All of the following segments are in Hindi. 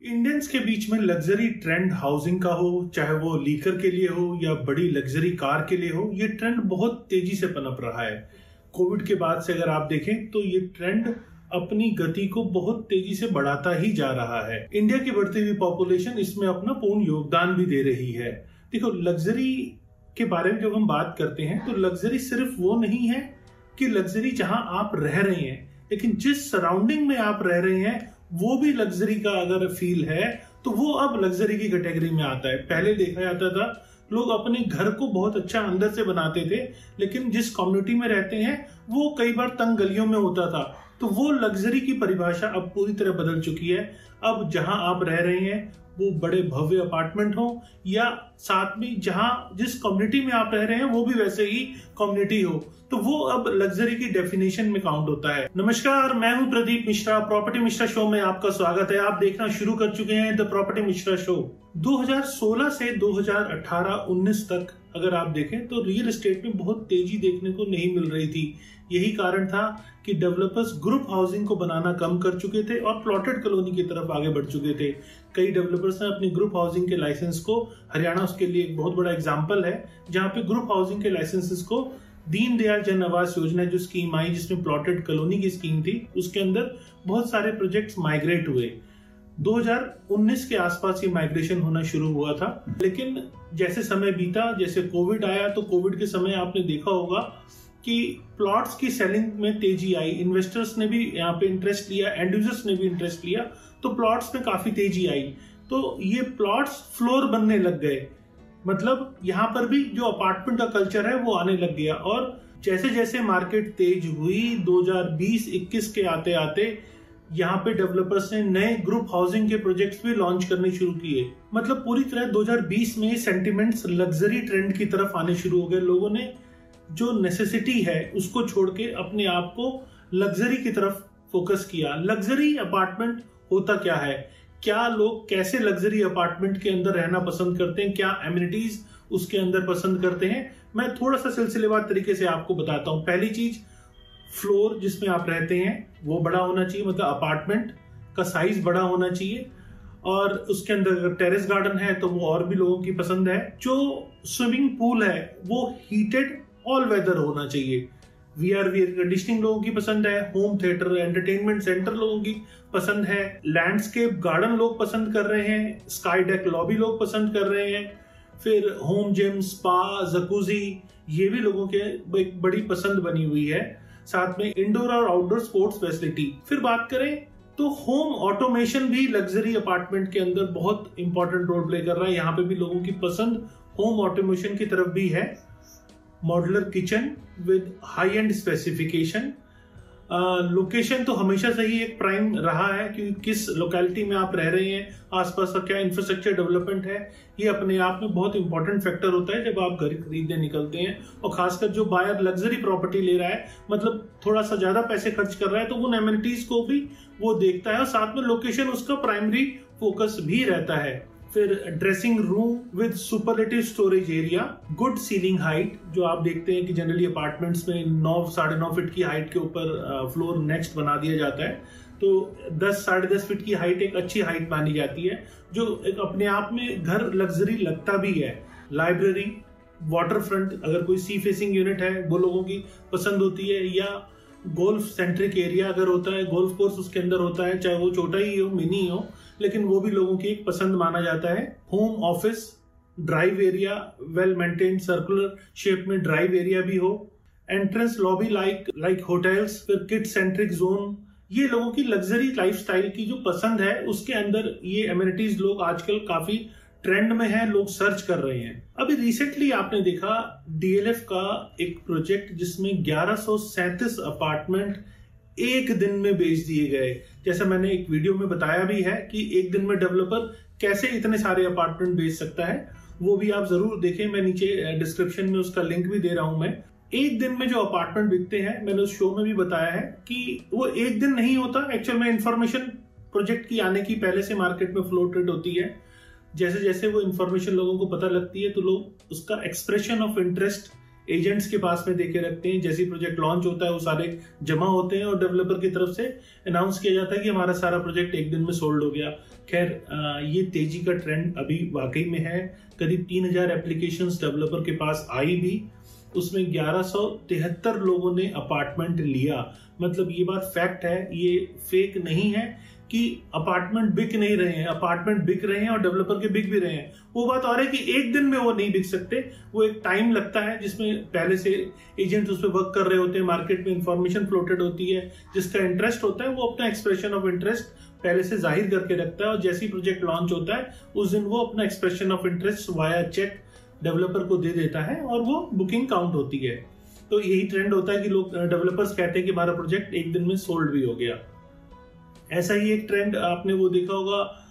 इंडियंस के बीच में लग्जरी ट्रेंड हाउसिंग का हो, चाहे वो लीकर के लिए हो या बड़ी लग्जरी कार के लिए हो, ये ट्रेंड बहुत तेजी से पनप रहा है। कोविड के बाद से अगर आप देखें तो ये ट्रेंड अपनी गति को बहुत तेजी से बढ़ाता ही जा रहा है। इंडिया की बढ़ती हुई पॉपुलेशन इसमें अपना पूर्ण योगदान भी दे रही है। देखो, लग्जरी के बारे में जब हम बात करते हैं तो लग्जरी सिर्फ वो नहीं है कि लग्जरी जहां आप रह रहे हैं, लेकिन जिस सराउंडिंग में आप रह रहे हैं वो भी लग्जरी का अगर फील है तो वो अब लग्जरी की कैटेगरी में आता है। पहले देखा जाता था लोग अपने घर को बहुत अच्छा अंदर से बनाते थे, लेकिन जिस कम्युनिटी में रहते हैं वो कई बार तंग गलियों में होता था, तो वो लग्जरी की परिभाषा अब पूरी तरह बदल चुकी है। अब जहां आप रह रहे हैं वो बड़े भव्य अपार्टमेंट हो या साथ में जहां जिस कम्युनिटी में आप रह रहे हैं वो भी वैसे ही कम्युनिटी हो, तो वो अब लग्जरी की डेफिनेशन में काउंट होता है। नमस्कार, मैं हूं प्रदीप मिश्रा। प्रॉपर्टी मिश्रा शो में आपका स्वागत है। आप देखना शुरू कर चुके हैं द प्रॉपर्टी मिश्रा शो। 2016 से 2018-19 तक अगर आप देखें तो रियल एस्टेट में बहुत तेजी देखने को नहीं मिल रही थी। यही कारण था कि डेवलपर्स ग्रुप हाउसिंग को बनाना कम कर चुके थे और प्लॉटेड कॉलोनी की तरफ आगे बढ़ चुके थे। कई डेवलपर्स ने अपनी ग्रुप हाउसिंग के लाइसेंस को, हरियाणा उसके लिए एक बहुत बड़ा एग्जांपल है, जहां पे ग्रुप हाउसिंग के लाइसेंसेस को दीनदयाल जन आवास योजना जो स्कीम आई, जिसमें प्लॉटेड कॉलोनी की स्कीम थी, उसके अंदर बहुत सारे प्रोजेक्ट्स माइग्रेट हुए। 2019 के आसपास ये माइग्रेशन होना शुरू हुआ था, लेकिन जैसे समय बीता, जैसे कोविड आया, तो कोविड के समय आपने देखा होगा कि प्लॉट्स की सेलिंग में तेजी आई। इन्वेस्टर्स ने भी यहाँ पे इंटरेस्ट लिया, एंड यूजर्स ने भी इंटरेस्ट लिया, तो प्लॉट्स में काफी तेजी आई। तो ये प्लॉट्स फ्लोर बनने लग गए, मतलब यहाँ पर भी जो अपार्टमेंट का कल्चर है वो आने लग गया। और जैसे जैसे मार्केट तेज हुई 2020-21 के आते आते यहाँ पे डेवलपर्स ने नए ग्रुप हाउसिंग के प्रोजेक्ट्स भी लॉन्च करने शुरू किए। मतलब पूरी तरह 2020 में सेंटिमेंट्स लग्जरी ट्रेंड की तरफ आने शुरू हो गए। लोगों ने जो नेसेसिटी है उसको छोड़ के अपने आप को लग्जरी की तरफ फोकस किया। लग्जरी अपार्टमेंट होता क्या है, क्या लोग कैसे लग्जरी अपार्टमेंट के अंदर रहना पसंद करते हैं, क्या एमिनिटीज उसके अंदर पसंद करते हैं, मैं थोड़ा सा सिलसिलेवार तरीके से आपको बताता हूं। पहली चीज, फ्लोर जिसमें आप रहते हैं वो बड़ा होना चाहिए, मतलब अपार्टमेंट का साइज बड़ा होना चाहिए। और उसके अंदर अगर टेरेस गार्डन है तो वो और भी लोगों की पसंद है। जो स्विमिंग पूल है वो हीटेड ऑल वेदर होना चाहिए। वीआर एयर कंडीशनिंग लोगों की पसंद है। होम थिएटर, एंटरटेनमेंट सेंटर लोगों की पसंद है। लैंडस्केप गार्डन लोग पसंद कर रहे हैं। स्काई डेक लॉबी लोग पसंद कर रहे हैं। फिर होम जिम, स्पा, जकूजी, ये भी लोगों के एक बड़ी पसंद बनी हुई है। साथ में इंडोर और आउटडोर स्पोर्ट्स फैसिलिटी। फिर बात करें तो होम ऑटोमेशन भी लग्जरी अपार्टमेंट के अंदर बहुत इंपॉर्टेंट रोल प्ले कर रहा है। यहाँ पे भी लोगों की पसंद होम ऑटोमेशन की तरफ भी है। Modular kitchen with high and specification. Location तो हमेशा से ही एक प्राइम रहा है कि किस लोकेलिटी में आप रह रहे हैं, आसपास का क्या इंफ्रास्ट्रक्चर डेवलपमेंट है, ये अपने आप में बहुत इंपॉर्टेंट फैक्टर होता है जब आप घर खरीदने निकलते हैं। और खासकर जो बायर लग्जरी प्रॉपर्टी ले रहा है, मतलब थोड़ा सा ज्यादा पैसे खर्च कर रहा है, तो उन एमिनिटीज को भी वो देखता है और साथ में लोकेशन उसका प्राइमरी फोकस भी रहता है। फिर dressing room with superlative storage area, good ceiling height, जो आप देखते हैं कि जनरली अपार्टमेंट्स में 9-9.5 फीट की हाइट के ऊपर फ्लोर नेक्स्ट बना दिया जाता है, तो 10-10.5 फीट की हाइट एक अच्छी हाइट मानी जाती है, जो एक अपने आप में घर लग्जरी लगता भी है। लाइब्रेरी, वाटर फ्रंट, अगर कोई सी फेसिंग यूनिट है वो लोगों की पसंद होती है, या गोल्फ सेंट्रिक एरिया अगर होता है, गोल्फ कोर्स उसके अंदर होता है, चाहे वो छोटा ही हो, मिनी हो, लेकिन वो भी लोगों की एक पसंद माना जाता है। Home office, drive area, well maintained circular shape में ड्राइव एरिया भी हो। Entrance lobby like hotels. फिर किड सेंट्रिक जोन, ये लोगों की लग्जरी लाइफस्टाइल की जो पसंद है उसके अंदर ये एमिनिटीज लोग आजकल काफी ट्रेंड में है, लोग सर्च कर रहे हैं। अभी रिसेंटली आपने देखा डीएलएफ का एक प्रोजेक्ट जिसमें 1137 अपार्टमेंट एक दिन में बेच दिए गए। जैसा मैंने एक वीडियो में बताया भी है कि एक दिन में डेवलपर कैसे इतने सारे अपार्टमेंट बेच सकता है, वो भी आप जरूर देखें। मैं नीचे डिस्क्रिप्शन में उसका लिंक भी दे रहा हूं। मैं एक दिन में जो अपार्टमेंट बिकते हैं, मैंने उस शो में भी बताया है कि वो एक दिन नहीं होता। एक्चुअल में इंफॉर्मेशन प्रोजेक्ट की आने की पहले से मार्केट में फ्लोटेड होती है। जैसे जैसे वो इंफॉर्मेशन लोगों को पता लगती है तो लोग उसका एक्सप्रेशन ऑफ इंटरेस्ट एजेंट्स के पास में देके रखते हैं। जैसे प्रोजेक्ट लॉन्च होता है वो सारे जमा होते हैं और डेवलपर की तरफ से अनाउंस किया जाता है कि हमारा सारा प्रोजेक्ट एक दिन में सोल्ड हो गया। खैर ये तेजी का ट्रेंड अभी वाकई में है। करीब 3000 एप्लीकेशंस डेवलपर के पास आई भी, उसमें 1173 लोगों ने अपार्टमेंट लिया। मतलब ये बात फैक्ट है, ये फेक नहीं है कि अपार्टमेंट बिक नहीं रहे हैं। अपार्टमेंट बिक रहे हैं और डेवलपर के बिक भी रहे हैं। वो बात और है कि एक दिन में वो नहीं बिक सकते, वो एक टाइम लगता है जिसमें पहले से एजेंट उस पर वर्क कर रहे होते हैं, मार्केट में इंफॉर्मेशन फ्लोटेड होती है, जिसका इंटरेस्ट होता है वो अपना एक्सप्रेशन ऑफ इंटरेस्ट पहले से जाहिर करके रखता है और जैसे ही प्रोजेक्ट लॉन्च होता है उस दिन वो अपना expression of interest via cheque developer को दे देता है और वो बुकिंग काउंट होती है। तो यही ट्रेंड होता है कि लोग डेवलपर्स कहते हैं कि हमारा प्रोजेक्ट एक दिन में सोल्ड भी हो गया। ऐसा ही एक ट्रेंड आपने वो देखा होगा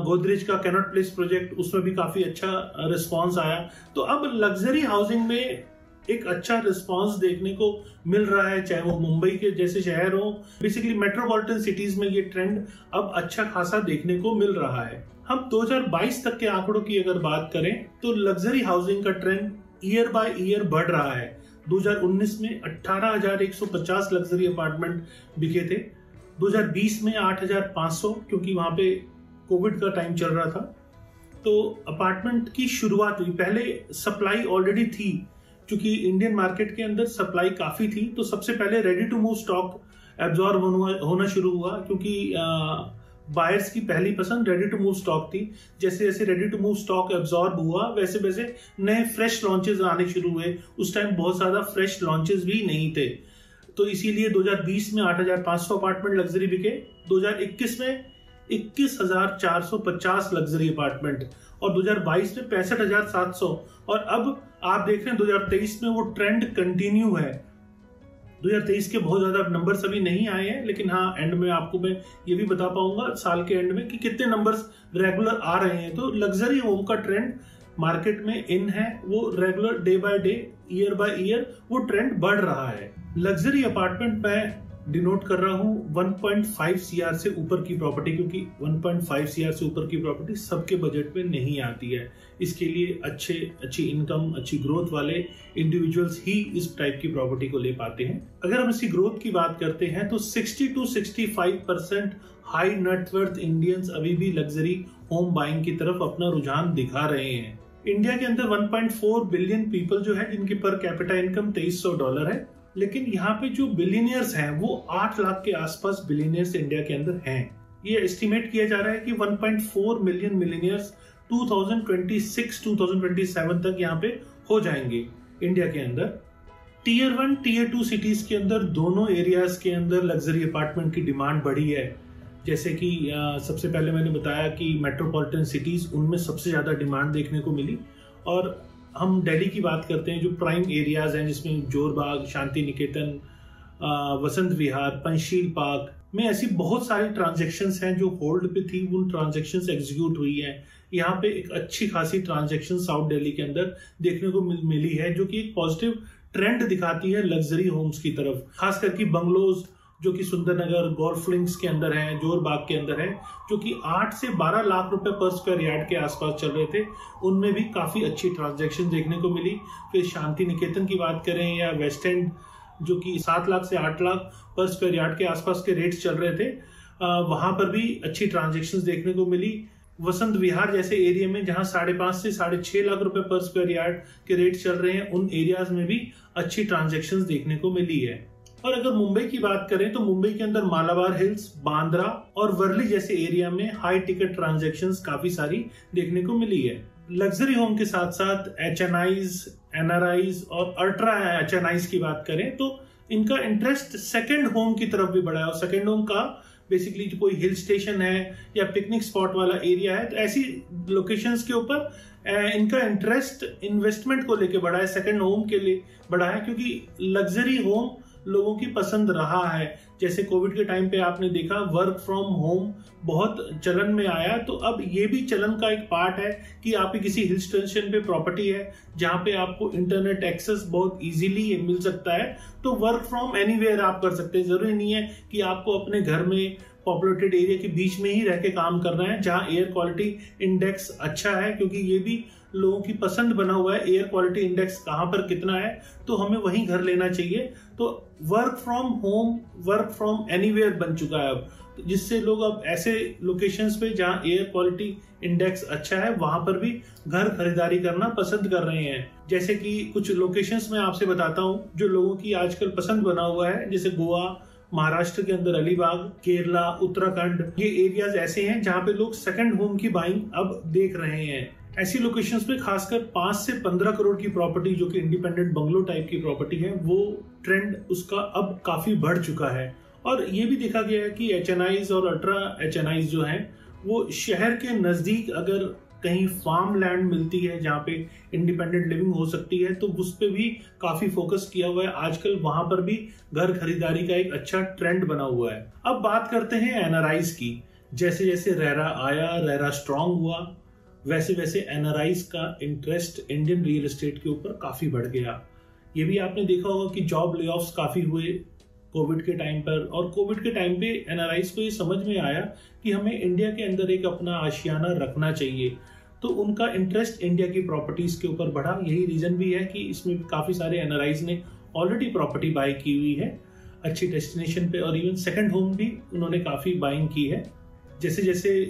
गोदरेज का कैनॉट प्लेस प्रोजेक्ट, उसमें भी काफी अच्छा रिस्पांस आया। तो अब लग्जरी हाउसिंग में एक अच्छा रिस्पांस देखने को मिल रहा है, चाहे वो मुंबई के जैसे शहर हो, बेसिकली मेट्रोपॉलिटन सिटीज में ये ट्रेंड अब अच्छा खासा देखने को मिल रहा है। हम 2022 तक के आंकड़ों की अगर बात करें तो लग्जरी हाउसिंग का ट्रेंड ईयर बाय ईयर बढ़ रहा है। 2019 में 18,150 लग्जरी अपार्टमेंट बिके थे, 2020 में 8,500, क्योंकि वहां पे कोविड का टाइम चल रहा था तो अपार्टमेंट की शुरुआत हुई। पहले सप्लाई ऑलरेडी थी, क्योंकि इंडियन मार्केट के अंदर सप्लाई काफी थी, तो सबसे पहले ready to move stock absorb होना शुरू हुआ, क्योंकि बायर्स की पहली पसंद रेडी टू मूव स्टॉक थी। जैसे जैसे ready to move stock absorb हुआ वैसे वैसे नए फ्रेश लॉन्चेस आने शुरू हुए। उस टाइम बहुत ज्यादा फ्रेश लॉन्चेस भी नहीं थे, तो इसीलिए 2020 में 8,500 अपार्टमेंट लग्जरी बिके, 2021 में 21,450 लग्जरी अपार्टमेंट और 2022 में 65,700। और अब आप देख रहे हैं 2023 में वो ट्रेंड कंटिन्यू है। 2023 के बहुत ज्यादा नंबर्स अभी नहीं आए हैं, लेकिन हाँ एंड में आपको मैं ये भी बता पाऊंगा साल के एंड में कि कितने नंबर्स रेगुलर आ रहे हैं। तो लग्जरी होम का ट्रेंड मार्केट में इन है, वो regular day by day year by year वो ट्रेंड बढ़ रहा है। लग्जरी अपार्टमेंट में डिनोट कर रहा हूं 1.5 CR से ऊपर की प्रॉपर्टी, क्योंकि 1.5 CR से ऊपर की प्रॉपर्टी सबके बजट में नहीं आती है। इसके लिए अच्छी इनकम, अच्छी ग्रोथ वाले इंडिविजुअल्स ही इस टाइप की प्रॉपर्टी को ले पाते हैं। अगर हम इसकी ग्रोथ की बात करते हैं तो 60 to 65% हाई नेटवर्थ इंडियंस अभी भी लग्जरी होम बाइंग की तरफ अपना रुझान दिखा रहे हैं। इंडिया के अंदर 1.4 बिलियन पीपल जो है जिनकी पर कैपिटा इनकम $2300 है, लेकिन यहाँ पे जो बिलियनियर्स हैं वो 8 लाख के आसपास बिलियनियर्स इंडिया के अंदर हैं। ये एस्टिमेट किया जा रहा है कि 1.4 मिलियन मिलियनियर्स 2026-2027 तक यहाँ पे हो जाएंगे इंडिया के अंदर। टीयर 1 टीयर 2 सिटीज के अंदर दोनों एरियाज के अंदर लग्जरी अपार्टमेंट की डिमांड बढ़ी है। जैसे कि सबसे पहले मैंने बताया कि मेट्रोपॉलिटन सिटीज, उनमें सबसे ज्यादा डिमांड देखने को मिली। और हम दिल्ली की बात करते हैं, जो प्राइम एरियाज हैं जिसमें जोरबाग, शांति निकेतन, वसंत विहार, पंचशील पार्क में ऐसी बहुत सारी ट्रांजैक्शंस हैं जो होल्ड पे थी, उन ट्रांजैक्शंस एग्जीक्यूट हुई हैं। यहाँ पे एक अच्छी खासी ट्रांजैक्शन साउथ दिल्ली के अंदर देखने को मिली है, जो कि एक पॉजिटिव ट्रेंड दिखाती है लग्जरी होम्स की तरफ। खास करके बंगलोज जो कि सुंदरनगर, गोल्फ लिंक्स के अंदर है, जोरबाग के अंदर है, जो कि 8 से 12 लाख रुपए पर स्क्वायर यार्ड के आसपास चल रहे थे, उनमें भी काफी अच्छी ट्रांजैक्शन देखने को मिली। फिर शांति निकेतन की बात करें या वेस्ट एंड, जो कि 7 लाख से 8 लाख पर स्क्वायर यार्ड के आसपास के रेट्स चल रहे थे, वहां पर भी अच्छी ट्रांजैक्शंस देखने को मिली। वसंत विहार जैसे एरिया में जहां 5.5 से 6.5 लाख रुपए पर स्क्वायर यार्ड के रेट चल रहे हैं, उन एरियाज में भी अच्छी ट्रांजैक्शंस देखने को मिली है। और अगर मुंबई की बात करें तो मुंबई के अंदर मालाबार हिल्स, बांद्रा और वर्ली जैसे एरिया में हाई टिकट ट्रांजैक्शंस काफी सारी देखने को मिली है। लग्जरी होम के साथ साथ HNIs, NRIs और अल्ट्रा HNIs की बात करें तो इनका इंटरेस्ट सेकंड होम की तरफ भी बढ़ा है। और सेकंड होम का बेसिकली कोई हिल स्टेशन है या पिकनिक स्पॉट वाला एरिया है, तो ऐसी लोकेशंस के ऊपर इनका इंटरेस्ट इन्वेस्टमेंट को लेके बढ़ा है, सेकंड होम के लिए बढ़ा है, क्योंकि लग्जरी होम लोगों की पसंद रहा है। जैसे कोविड के टाइम पे आपने देखा वर्क फ्रॉम होम बहुत चलन में आया, तो अब ये भी चलन का एक पार्ट है कि आपकी किसी हिल स्टेशन पे प्रॉपर्टी है जहां पे आपको इंटरनेट एक्सेस बहुत इजीली मिल सकता है, तो वर्क फ्रॉम एनीवेयर आप कर सकते हैं। जरूरी नहीं है कि आपको अपने घर में पॉपुलेटेड एरिया के बीच में ही रह के काम करना है, जहां एयर क्वालिटी इंडेक्स अच्छा है, क्योंकि ये भी लोगों की पसंद बना हुआ है एयर क्वालिटी इंडेक्स कहां पर कितना है, तो हमें वहीं घर लेना चाहिए। तो work from home, work from anywhere बन चुका है अब, जिससे लोग अब ऐसे लोकेशंस पे जहां एयर क्वालिटी इंडेक्स अच्छा है वहां पर भी घर खरीदारी करना पसंद कर रहे हैं। जैसे कि कुछ लोकेशंस में आपसे बताता हूं जो लोगों की आजकल पसंद बना हुआ है, जैसे गोवा, महाराष्ट्र के अंदर अलीबाग, केरला, उत्तराखंड, ये एरियाज ऐसे हैं जहां पे लोग सेकंड होम की बाइंग अब देख रहे हैं। ऐसी लोकेशंस पे खासकर 5 से 15 करोड़ की प्रॉपर्टी, जो कि इंडिपेंडेंट बंगलो टाइप की प्रॉपर्टी है, वो ट्रेंड उसका अब काफी बढ़ चुका है। और ये भी देखा गया है कि HNIs और अल्ट्रा HNIs जो हैं, वो शहर के नजदीक अगर कहीं फार्म लैंड मिलती है जहां पे इंडिपेंडेंट लिविंग हो सकती है, तो उस पे भी काफी फोकस किया हुआ है आजकल। वहां पर भी घर खरीदारी का एक अच्छा ट्रेंड बना हुआ है। अब बात करते हैं NRIs की। जैसे जैसे रेरा आया, रेरा स्ट्रांग हुआ, वैसे वैसे NRIs का इंटरेस्ट इंडियन रियल एस्टेट के ऊपर काफी बढ़ गया। ये भी आपने देखा होगा कि जॉब ले ऑफ्स काफी हुए कोविड के टाइम पर, और कोविड के टाइम पे NRIs को ये समझ में आया कि हमें इंडिया के अंदर एक अपना आशियाना रखना चाहिए, तो उनका इंटरेस्ट इंडिया की प्रॉपर्टीज के ऊपर बढ़ा। यही रीजन भी है कि इसमें काफी सारे NRIs ने ऑलरेडी प्रॉपर्टी बाय की हुई है अच्छी डेस्टिनेशन पे, और इवन सेकंड होम भी उन्होंने काफी बाइंग की है। जैसे जैसे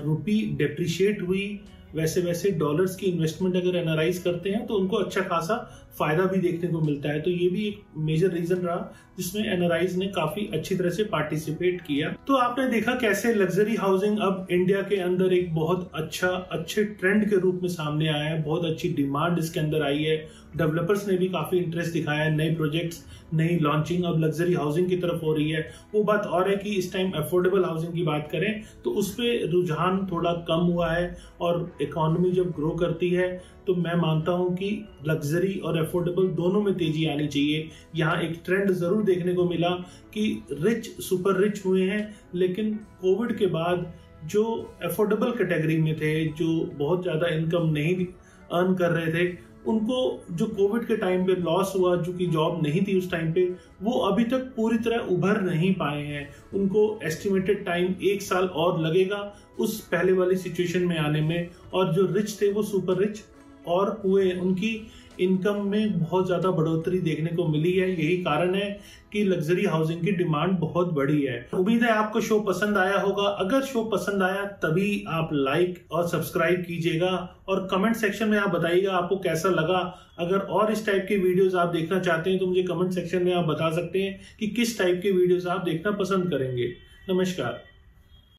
रुपी डेप्रिशिएट हुई, वैसे वैसे डॉलर्स की इन्वेस्टमेंट अगर NRIs करते हैं तो उनको अच्छा खासा फायदा भी देखने को मिलता है। तो ये भी एक मेजर रीजन रहा जिसमें NRIs ने काफी अच्छी तरह से पार्टिसिपेट किया। तो आपने देखा कैसे लग्जरी हाउसिंग अब इंडिया के अंदर एक बहुत अच्छे ट्रेंड के रूप में सामने आया है। बहुत अच्छी डिमांड इसके अंदर आई है, डेवलपर्स ने भी काफी इंटरेस्ट दिखाया है, नए प्रोजेक्ट्स, नई लॉन्चिंग अब लग्जरी हाउसिंग की तरफ हो रही है। वो बात और है कि इस टाइम अफोर्डेबल हाउसिंग की बात करें तो उस पर रुझान थोड़ा कम हुआ है, और इकोनॉमी जब ग्रो करती है तो मैं मानता हूं कि लग्जरी और अफोर्डेबल दोनों में तेजी आनी चाहिए। यहाँ एक ट्रेंड जरूर देखने को मिला कि रिच सुपर रिच हुए हैं, लेकिन कोविड के बाद जो अफोर्डेबल कैटेगरी में थे, जो बहुत ज्यादा इनकम नहीं अर्न कर रहे थे, उनको जो कोविड के टाइम पे लॉस हुआ, जो कि जॉब नहीं थी उस टाइम पे, वो अभी तक पूरी तरह उभर नहीं पाए हैं। उनको एस्टिमेटेड टाइम 1 साल और लगेगा उस पहले वाली सिचुएशन में आने में। और जो रिच थे वो सुपर रिच और हुए, उनकी इनकम में बहुत ज्यादा बढ़ोतरी देखने को मिली है। यही कारण है कि लग्जरी हाउसिंग की डिमांड बहुत बड़ी है। उम्मीद है आपको शो पसंद आया होगा। अगर शो पसंद आया तभी आप लाइक और सब्सक्राइब कीजिएगा, और कमेंट सेक्शन में आप बताइएगा आपको कैसा लगा। अगर और इस टाइप के वीडियोस आप देखना चाहते हैं तो मुझे कमेंट सेक्शन में आप बता सकते हैं कि किस टाइप के वीडियोस आप देखना पसंद करेंगे। नमस्कार।